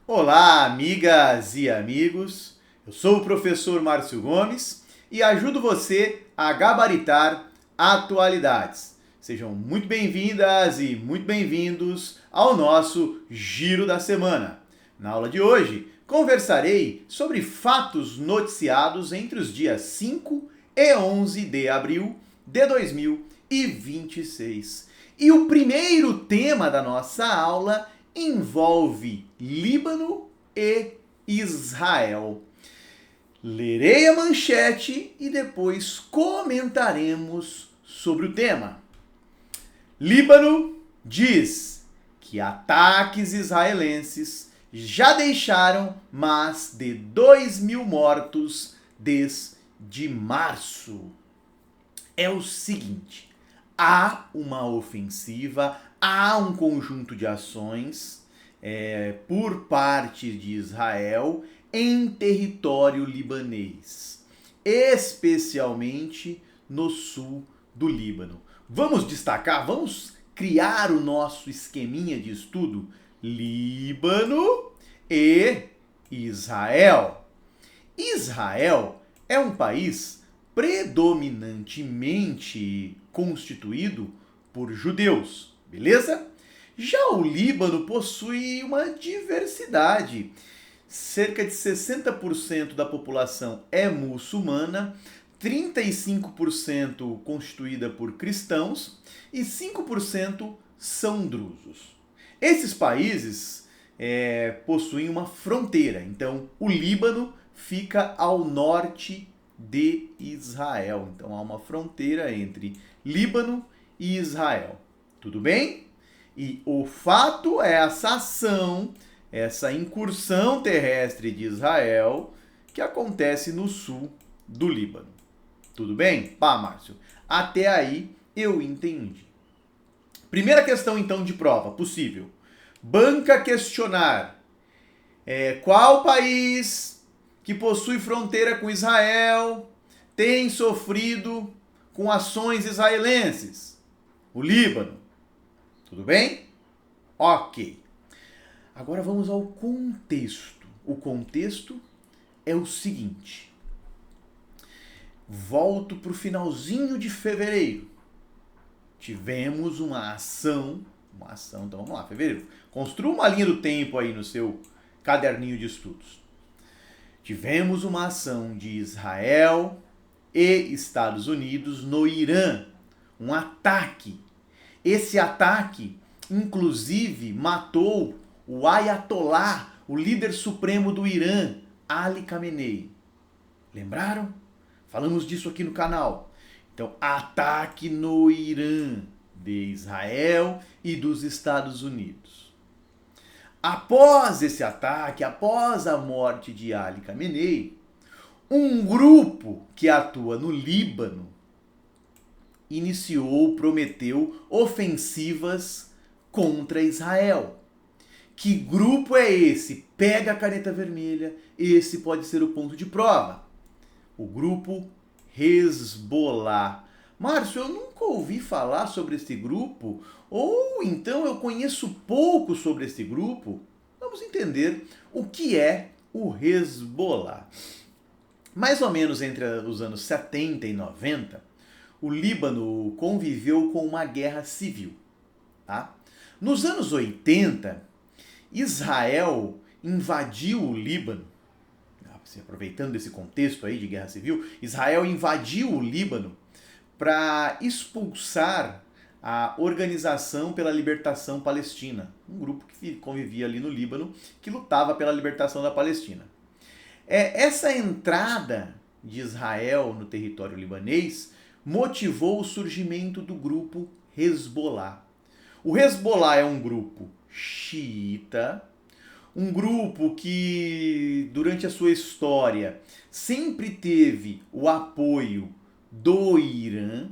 Olá, amigas e amigos. Eu sou o professor Márcio Gomes e ajudo você a gabaritar atualidades. Sejam muito bem-vindas e muito bem-vindos ao nosso Giro da Semana. Na aula de hoje, conversarei sobre fatos noticiados entre os dias 5 e 11 de abril de 2026. E o primeiro tema da nossa aula envolve Líbano e Israel. Lerei a manchete e depois comentaremos sobre o tema. Líbano diz que ataques israelenses já deixaram mais de 2.000 mortos desde março. É o seguinte: há uma ofensiva, há um conjunto de ações por parte de Israel em território libanês, especialmente no sul do Líbano. Vamos destacar, vamos criar o nosso esqueminha de estudo: Líbano e Israel. Israel é um país predominantemente constituído por judeus, beleza? Já o Líbano possui uma diversidade. Cerca de 60% da população é muçulmana, 35% constituída por cristãos e 5% são drusos. Esses países possuem uma fronteira, então o Líbano fica ao norte de Israel. Então há uma fronteira entre Líbano e Israel. Tudo bem? E o fato é essa ação, essa incursão terrestre de Israel que acontece no sul do Líbano. Tudo bem? Pá, Márcio. Até aí eu entendi. Primeira questão então de prova possível. Banca questionar. Qual país que possui fronteira com Israel tem sofrido com ações israelenses? O Líbano. Tudo bem? Ok. Agora vamos ao contexto. O contexto é o seguinte. Volto para o finalzinho de fevereiro. Tivemos uma ação, então vamos lá, fevereiro. Construa uma linha do tempo aí no seu caderninho de estudos. Tivemos uma ação de Israel e Estados Unidos no Irã. Um ataque. Esse ataque, inclusive, matou o Ayatollah, o líder supremo do Irã, Ali Khamenei. Lembraram? Falamos disso aqui no canal. Então, ataque no Irã de Israel e dos Estados Unidos. Após esse ataque, após a morte de Ali Khamenei, um grupo que atua no Líbano prometeu ofensivas contra Israel. Que grupo é esse? Pega a caneta vermelha, esse pode ser o ponto de prova. O grupo Hezbollah. Márcio, eu nunca ouvi falar sobre esse grupo, ou então eu conheço pouco sobre esse grupo. Vamos entender o que é o Hezbollah. Mais ou menos entre os anos 70 e 90, o Líbano conviveu com uma guerra civil. Tá? Nos anos 80, Israel invadiu o Líbano. Aproveitando esse contexto aí de guerra civil, Israel invadiu o Líbano para expulsar a Organização pela Libertação Palestina, um grupo que convivia ali no Líbano, que lutava pela libertação da Palestina. Essa entrada de Israel no território libanês motivou o surgimento do grupo Hezbollah. O Hezbollah é um grupo xiita, um grupo que, durante a sua história, sempre teve o apoio do Irã.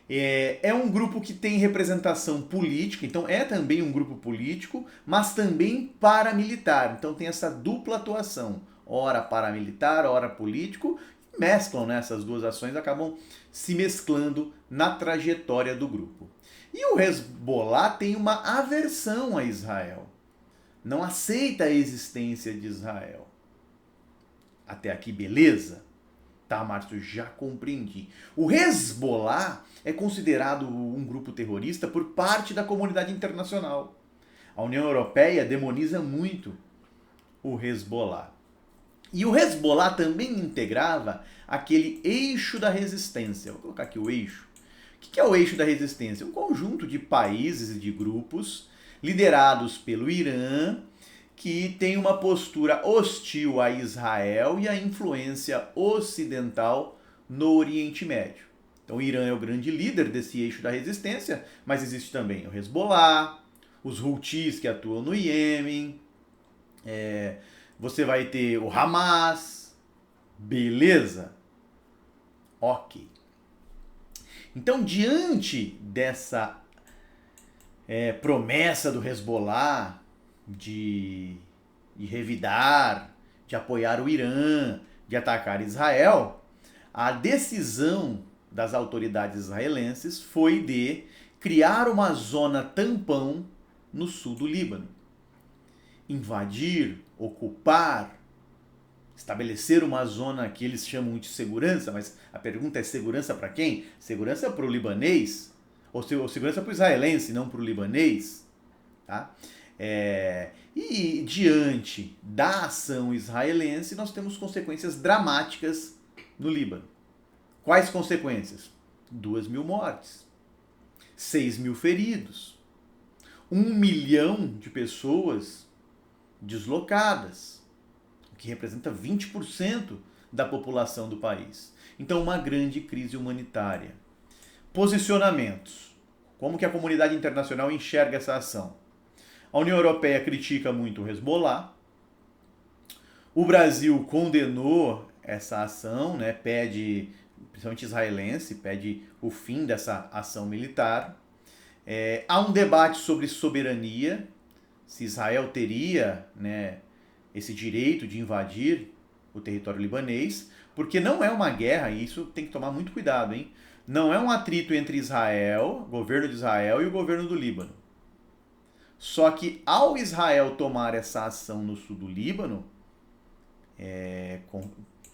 É um grupo que tem representação política, então é também um grupo político, mas também paramilitar. Então tem essa dupla atuação, ora paramilitar, ora político, mesclam, né, essas duas ações, acabam se mesclando na trajetória do grupo. E o Hezbollah tem uma aversão a Israel. não aceita a existência de Israel. Até aqui, beleza? Tá, Márcio, já compreendi. O Hezbollah é considerado um grupo terrorista por parte da comunidade internacional. A União Europeia demoniza muito o Hezbollah. E o Hezbollah também integrava aquele eixo da resistência. Vou colocar aqui o eixo. O que é o eixo da resistência? Um conjunto de países e de grupos liderados pelo Irã, que tem uma postura hostil a Israel e a influência ocidental no Oriente Médio. Então o Irã é o grande líder desse eixo da resistência, mas existe também o Hezbollah, os Houthis que atuam no Iêmen, você vai ter o Hamas, beleza? Ok. Então, diante dessa promessa do Hezbollah de revidar, de apoiar o Irã, de atacar Israel, a decisão das autoridades israelenses foi de criar uma zona tampão no sul do Líbano. Invadir, ocupar, estabelecer uma zona que eles chamam de segurança, mas a pergunta é segurança para quem? Segurança para o libanês? Ou segurança para o israelense, não para o libanês? Tá? E diante da ação israelense, nós temos consequências dramáticas no Líbano. Quais consequências? 2.000 mortes, 6.000 feridos, 1 milhão de pessoas deslocadas, o que representa 20% da população do país. Então, uma grande crise humanitária. Posicionamentos. Como que a comunidade internacional enxerga essa ação? A União Europeia critica muito o Hezbollah. O Brasil condenou essa ação, né? Pede, principalmente israelense, pede o fim dessa ação militar. Há um debate sobre soberania, se Israel teria, né, esse direito de invadir o território libanês, porque não é uma guerra, e isso tem que tomar muito cuidado, hein? Não é um atrito entre Israel, o governo de Israel e o governo do Líbano. Só que ao Israel tomar essa ação no sul do Líbano,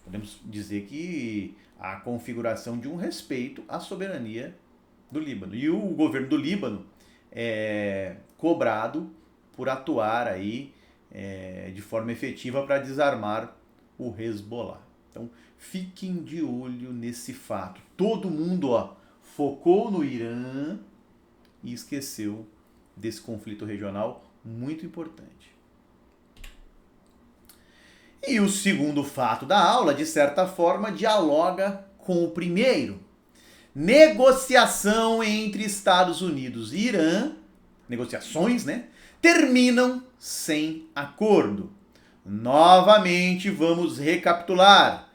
podemos dizer que há a configuração de um respeito à soberania do Líbano. E o governo do Líbano é cobrado por atuar aí de forma efetiva para desarmar o Hezbollah. Então, fiquem de olho nesse fato. Todo mundo focou no Irã e esqueceu desse conflito regional muito importante. E o segundo fato da aula, de certa forma, dialoga com o primeiro. Negociação entre Estados Unidos e Irã, negociações, né? Terminam sem acordo. Novamente, vamos recapitular.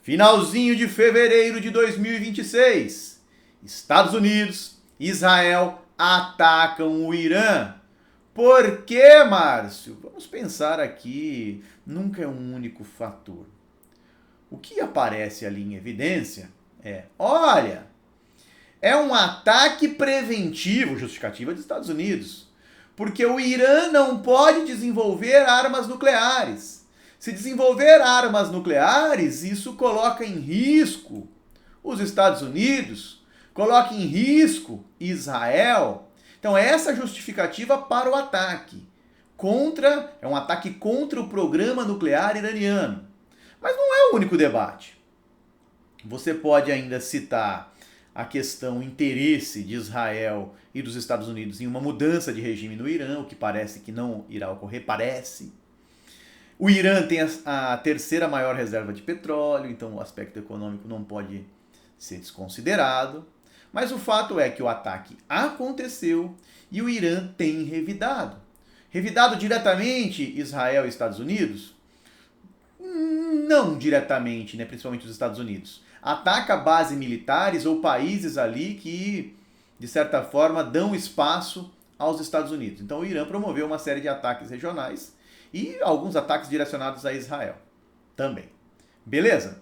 Finalzinho de fevereiro de 2026, Estados Unidos e Israel atacam o Irã. Por quê, Márcio? Vamos pensar aqui, nunca é um único fator. O que aparece ali em evidência olha, é um ataque preventivo, justificativa dos Estados Unidos, porque o Irã não pode desenvolver armas nucleares. Se desenvolver armas nucleares, isso coloca em risco os Estados Unidos, coloca em risco Israel. Então, essa justificativa para o ataque. É um ataque contra o programa nuclear iraniano. Mas não é o único debate. Você pode ainda citar a questão interesse de Israel e dos Estados Unidos em uma mudança de regime no Irã, o que parece que não irá ocorrer, parece. O Irã tem a terceira maior reserva de petróleo, então o aspecto econômico não pode ser desconsiderado. Mas o fato é que o ataque aconteceu e o Irã tem revidado. Revidado diretamente Israel e Estados Unidos? Não diretamente, né? Principalmente os Estados Unidos. Ataca bases militares ou países ali que, de certa forma, dão espaço aos Estados Unidos. Então o Irã promoveu uma série de ataques regionais e alguns ataques direcionados a Israel também. Beleza?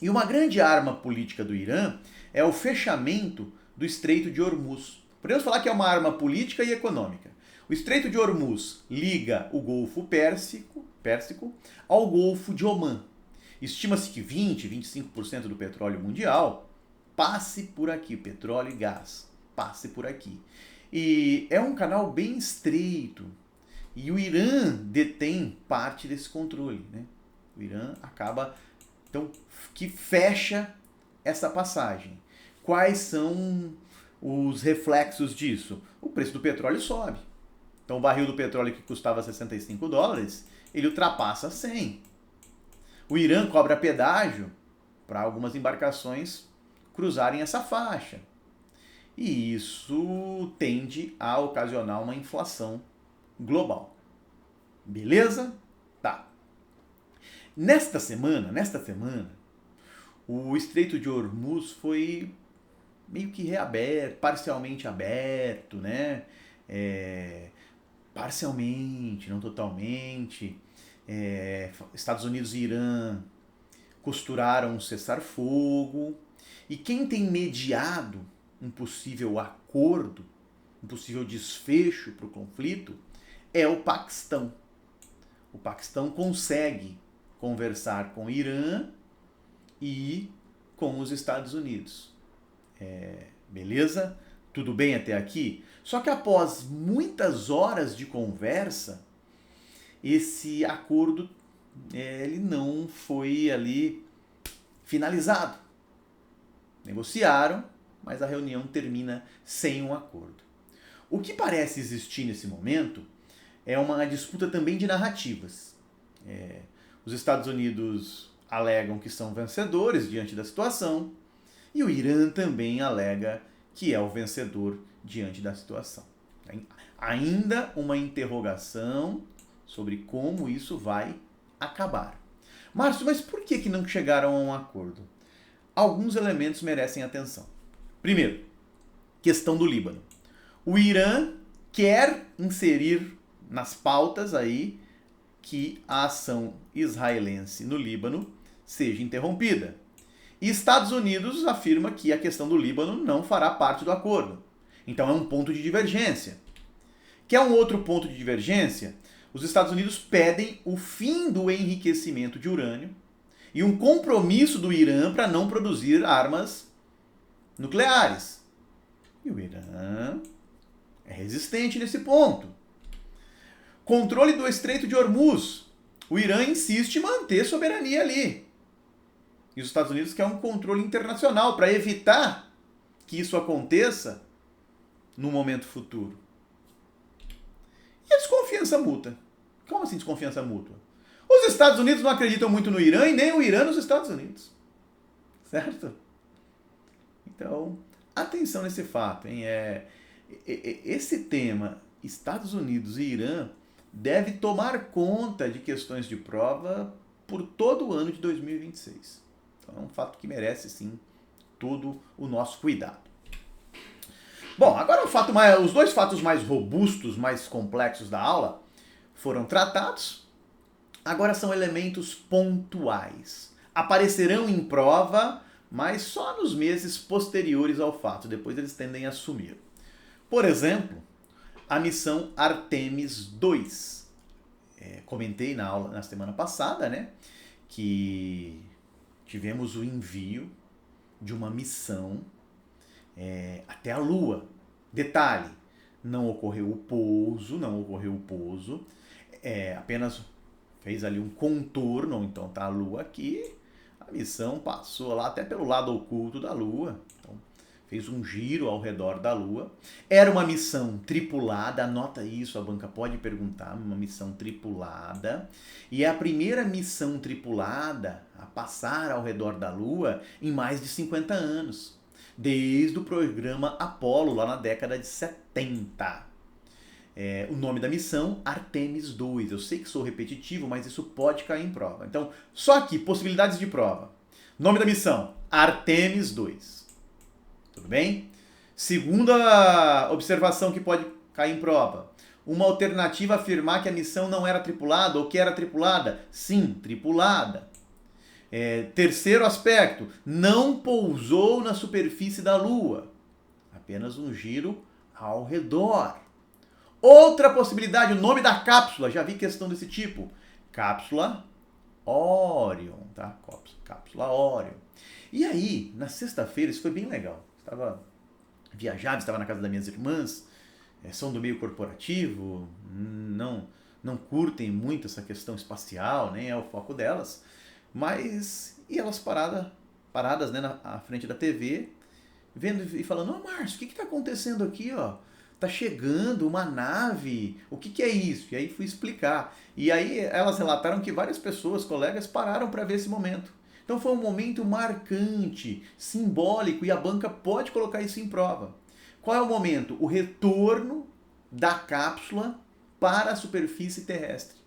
E uma grande arma política do Irã é o fechamento do Estreito de Hormuz. Podemos falar que é uma arma política e econômica. O Estreito de Hormuz liga o Golfo Pérsico ao Golfo de Omã. Estima-se que 20-25% do petróleo mundial passe por aqui, petróleo e gás, passe por aqui. E é um canal bem estreito. E o Irã detém parte desse controle, né? O Irã acaba, então, que fecha essa passagem. Quais são os reflexos disso? O preço do petróleo sobe. Então o barril do petróleo que custava $65, ele ultrapassa 100. O Irã cobra pedágio para algumas embarcações cruzarem essa faixa. E isso tende a ocasionar uma inflação global. Beleza? Tá. Nesta semana, o Estreito de Hormuz foi meio que reaberto, parcialmente aberto, né? Parcialmente, não totalmente. Estados Unidos e Irã costuraram um cessar-fogo. E quem tem mediado um possível acordo, um possível desfecho para o conflito, é o Paquistão. O Paquistão consegue conversar com o Irã e com os Estados Unidos. Beleza? Tudo bem até aqui? Só que após muitas horas de conversa, esse acordo ele não foi ali finalizado. Negociaram, mas a reunião termina sem um acordo. O que parece existir nesse momento é uma disputa também de narrativas. Os Estados Unidos alegam que são vencedores diante da situação e o Irã também alega que é o vencedor diante da situação. Ainda uma interrogação sobre como isso vai acabar. Márcio, mas por que não chegaram a um acordo? Alguns elementos merecem atenção. Primeiro, questão do Líbano. O Irã quer inserir nas pautas aí que a ação israelense no Líbano seja interrompida. E Estados Unidos afirma que a questão do Líbano não fará parte do acordo. Então é um ponto de divergência. Quer um outro ponto de divergência? Os Estados Unidos pedem o fim do enriquecimento de urânio e um compromisso do Irã para não produzir armas nucleares. E o Irã é resistente nesse ponto. Controle do Estreito de Hormuz. O Irã insiste em manter soberania ali. E os Estados Unidos querem um controle internacional para evitar que isso aconteça no momento futuro. E a desconfiança mútua? Como assim desconfiança mútua? Os Estados Unidos não acreditam muito no Irã e nem o Irã nos Estados Unidos. Certo? Então, atenção nesse fato, hein? Esse tema, Estados Unidos e Irã, deve tomar conta de questões de prova por todo o ano de 2026. Então, é um fato que merece, sim, todo o nosso cuidado. Bom, agora os dois fatos mais robustos, mais complexos da aula foram tratados. Agora são elementos pontuais. Aparecerão em prova, mas só nos meses posteriores ao fato. Depois eles tendem a sumir. Por exemplo, a missão Artemis II. Comentei na aula na semana passada, né, que tivemos o envio de uma missão até a Lua. Detalhe, não ocorreu o pouso, apenas fez ali um contorno, então tá a Lua aqui, a missão passou lá até pelo lado oculto da Lua, então fez um giro ao redor da Lua. Era uma missão tripulada, anota isso, a banca pode perguntar, uma missão tripulada, e é a primeira missão tripulada a passar ao redor da Lua em mais de 50 anos, desde o programa Apollo, lá na década de 70. O nome da missão, Artemis II. Eu sei que sou repetitivo, mas isso pode cair em prova. Então, só aqui, possibilidades de prova. Nome da missão, Artemis II. Tudo bem? Segunda observação que pode cair em prova. Uma alternativa afirmar que a missão não era tripulada ou que era tripulada. Sim, tripulada. Terceiro aspecto, não pousou na superfície da Lua. Apenas um giro ao redor. Outra possibilidade, o nome da cápsula, já vi questão desse tipo. Cápsula Orion, tá? Cápsula Orion. E aí, na sexta-feira, isso foi bem legal. Viajava, estava na casa das minhas irmãs, são do meio corporativo, não curtem muito essa questão espacial, nem é o foco delas, mas e elas paradas, né, à frente da TV, vendo e falando: "Ô Márcio, o que está acontecendo aqui, ó? Tá chegando uma nave, o que é isso?" E aí fui explicar. E aí elas relataram que várias pessoas, colegas, pararam para ver esse momento. Então foi um momento marcante, simbólico, e a banca pode colocar isso em prova. Qual é o momento? O retorno da cápsula para a superfície terrestre.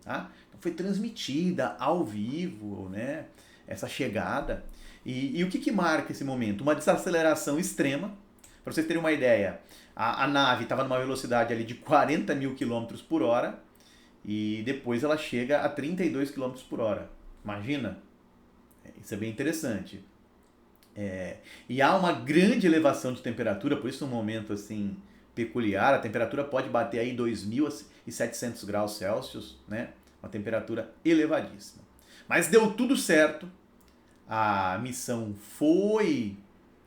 Tá? Então foi transmitida ao vivo, né, essa chegada. E o que marca esse momento? Uma desaceleração extrema. Para vocês terem uma ideia, a nave estava numa velocidade ali de 40 mil km por hora e depois ela chega a 32 km por hora. Imagina? Isso é bem interessante. E há uma grande elevação de temperatura, por isso um momento assim peculiar. A temperatura pode bater aí 2.700 graus Celsius, né? Uma temperatura elevadíssima. Mas deu tudo certo. A missão foi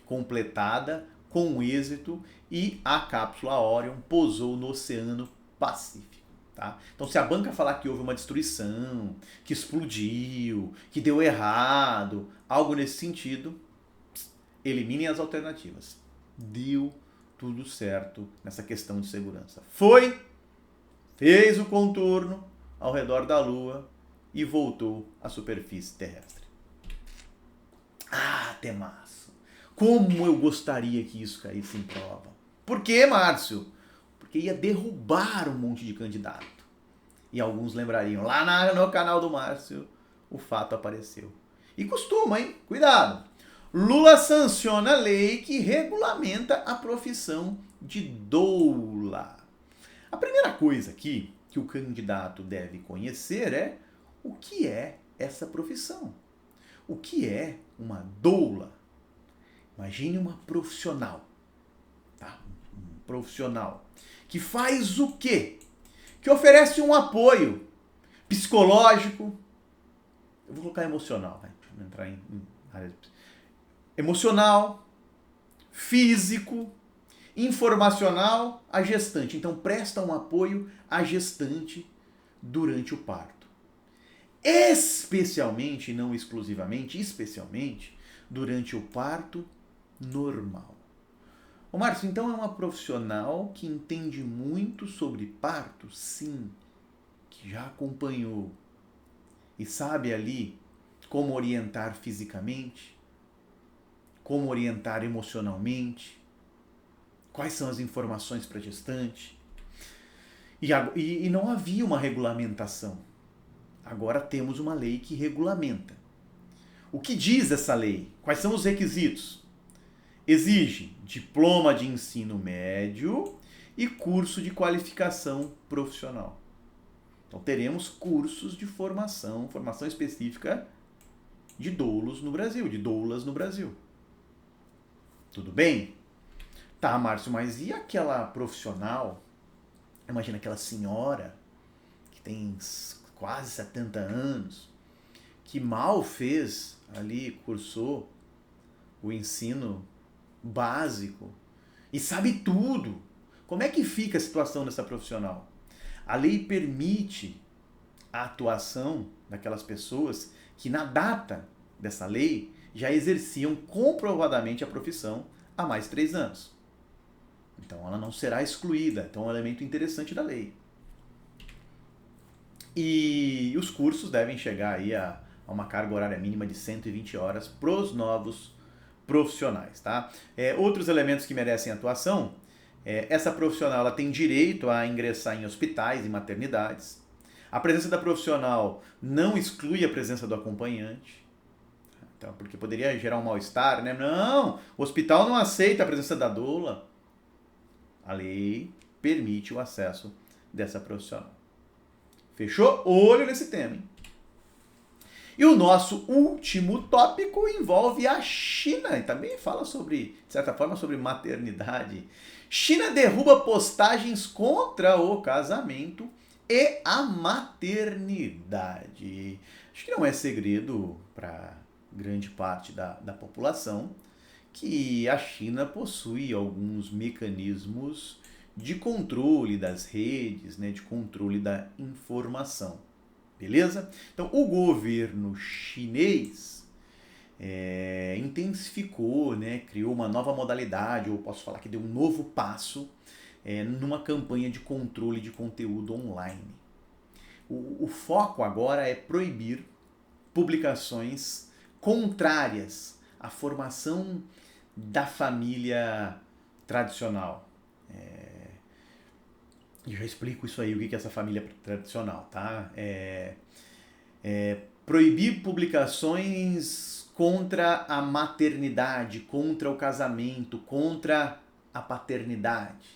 completada com êxito e a cápsula Orion pousou no Oceano Pacífico. Tá? Então, se a banca falar que houve uma destruição, que explodiu, que deu errado, algo nesse sentido, eliminem as alternativas. Deu tudo certo nessa questão de segurança. Fez o contorno ao redor da Lua e voltou à superfície terrestre. Ah, temaço! Como eu gostaria que isso caísse em prova. Por quê, Márcio? Porque ia derrubar um monte de candidato. E alguns lembrariam, lá no canal do Márcio, o fato apareceu. E costuma, hein? Cuidado! Lula sanciona a lei que regulamenta a profissão de doula. A primeira coisa aqui que o candidato deve conhecer é o que é essa profissão. O que é uma doula? Imagine uma profissional, tá? Um profissional que faz o quê? Que oferece um apoio psicológico, eu vou colocar emocional, vai entrar em áreas emocional, físico, informacional à gestante. Então presta um apoio à gestante durante o parto. Especialmente, não exclusivamente, especialmente durante o parto normal. Ô Márcio, então é uma profissional que entende muito sobre parto? Sim, que já acompanhou e sabe ali como orientar fisicamente, como orientar emocionalmente, quais são as informações para a gestante. E não havia uma regulamentação. Agora temos uma lei que regulamenta. O que diz essa lei? Quais são os requisitos? Exige diploma de ensino médio e curso de qualificação profissional. Então teremos cursos de formação específica de doulas no Brasil. Tudo bem? Tá, Márcio, mas e aquela profissional? Imagina aquela senhora que tem quase 70 anos, que mal fez ali, cursou o ensino básico e sabe tudo. Como é que fica a situação dessa profissional? A lei permite a atuação daquelas pessoas que na data dessa lei já exerciam comprovadamente a profissão há mais de 3 anos. Então ela não será excluída. Então é um elemento interessante da lei. E os cursos devem chegar aí a uma carga horária mínima de 120 horas para os novos profissionais. Tá? Outros elementos que merecem atuação, essa profissional ela tem direito a ingressar em hospitais e maternidades. A presença da profissional não exclui a presença do acompanhante. Então, porque poderia gerar um mal-estar, né? Não, o hospital não aceita a presença da doula. A lei permite o acesso dessa profissional. Fechou? Olho nesse tema, hein? E o nosso último tópico envolve a China, e também fala sobre, de certa forma, sobre maternidade. China derruba postagens contra o casamento e a maternidade. Acho que não é segredo para grande parte da população que a China possui alguns mecanismos de controle das redes, né, de controle da informação. Beleza? Então, o governo chinês intensificou, né, criou uma nova modalidade, ou posso falar que deu um novo passo numa campanha de controle de conteúdo online. O foco agora é proibir publicações contrárias à formação da família tradicional. Eu já explico isso aí, o que é essa família tradicional, tá? Proibir publicações contra a maternidade, contra o casamento, contra a paternidade.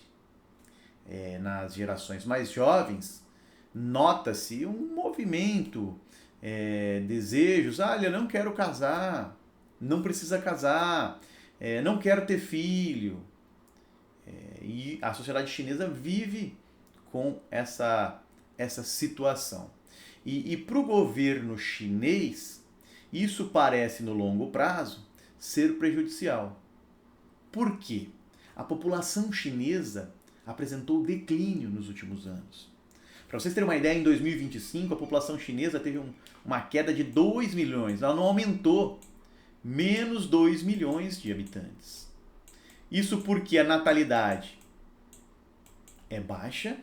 Nas gerações mais jovens, nota-se um movimento, desejos, olha, não quero casar, não precisa casar, não quero ter filho. E a sociedade chinesa vive com essa situação. E para o governo chinês, isso parece, no longo prazo, ser prejudicial. Por quê? A população chinesa apresentou declínio nos últimos anos. Para vocês terem uma ideia, em 2025 a população chinesa teve uma queda de 2 milhões. Ela não aumentou, menos 2 milhões de habitantes. Isso porque a natalidade é baixa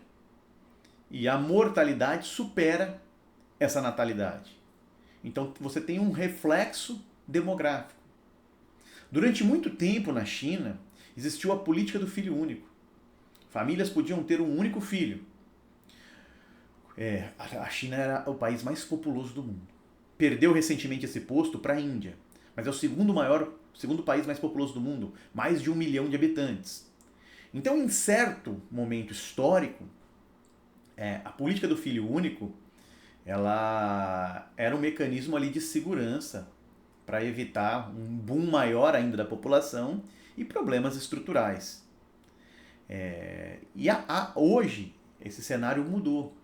e a mortalidade supera essa natalidade. Então você tem um reflexo demográfico. Durante muito tempo na China existiu a política do filho único. Famílias podiam ter um único filho. A China era o país mais populoso do mundo. Perdeu recentemente esse posto para a Índia, mas é o segundo país mais populoso do mundo, mais de 1 milhão de habitantes. Então, em certo momento histórico, a política do filho único, ela era um mecanismo ali de segurança para evitar um boom maior ainda da população e problemas estruturais. Hoje, esse cenário mudou.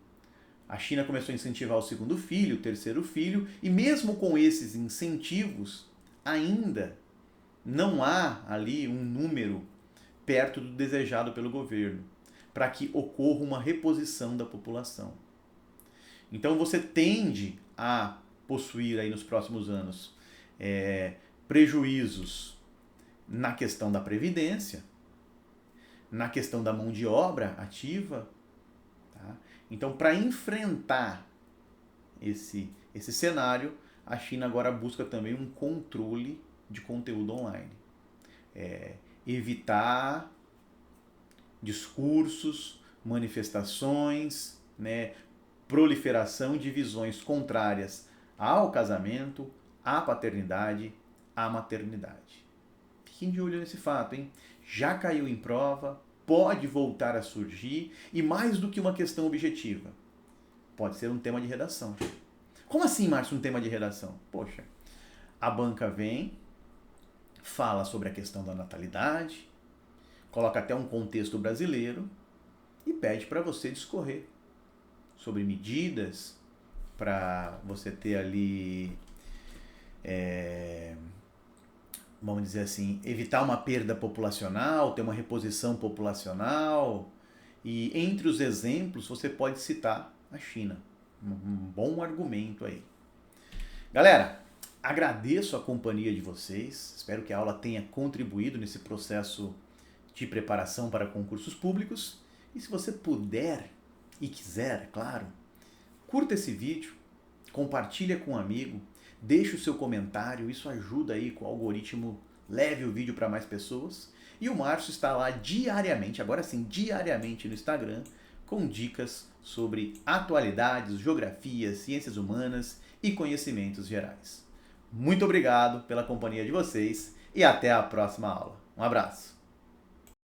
A China começou a incentivar o segundo filho, o terceiro filho, e mesmo com esses incentivos, ainda não há ali um número perto do desejado pelo governo, para que ocorra uma reposição da população. Então você tende a possuir aí nos próximos anos prejuízos na questão da previdência, na questão da mão de obra ativa. Tá? Então, para enfrentar esse cenário, a China agora busca também um controle de conteúdo online. Evitar discursos, manifestações, né, proliferação de visões contrárias ao casamento, à paternidade, à maternidade. Fiquem de olho nesse fato, hein? Já caiu em prova, pode voltar a surgir e mais do que uma questão objetiva, pode ser um tema de redação. Como assim, Márcio, um tema de redação? Poxa, a banca vem, fala sobre a questão da natalidade, coloca até um contexto brasileiro e pede para você discorrer sobre medidas para você ter ali, vamos dizer assim, evitar uma perda populacional, ter uma reposição populacional. E entre os exemplos você pode citar a China. Um bom argumento aí. Galera, agradeço a companhia de vocês. Espero que a aula tenha contribuído nesse processo de preparação para concursos públicos. E se você puder e quiser, é claro, curta esse vídeo, compartilha com um amigo, deixe o seu comentário, isso ajuda aí com o algoritmo, leve o vídeo para mais pessoas. E o Márcio está lá diariamente, agora sim, diariamente no Instagram, com dicas sobre atualidades, geografia, ciências humanas e conhecimentos gerais. Muito obrigado pela companhia de vocês e até a próxima aula. Um abraço!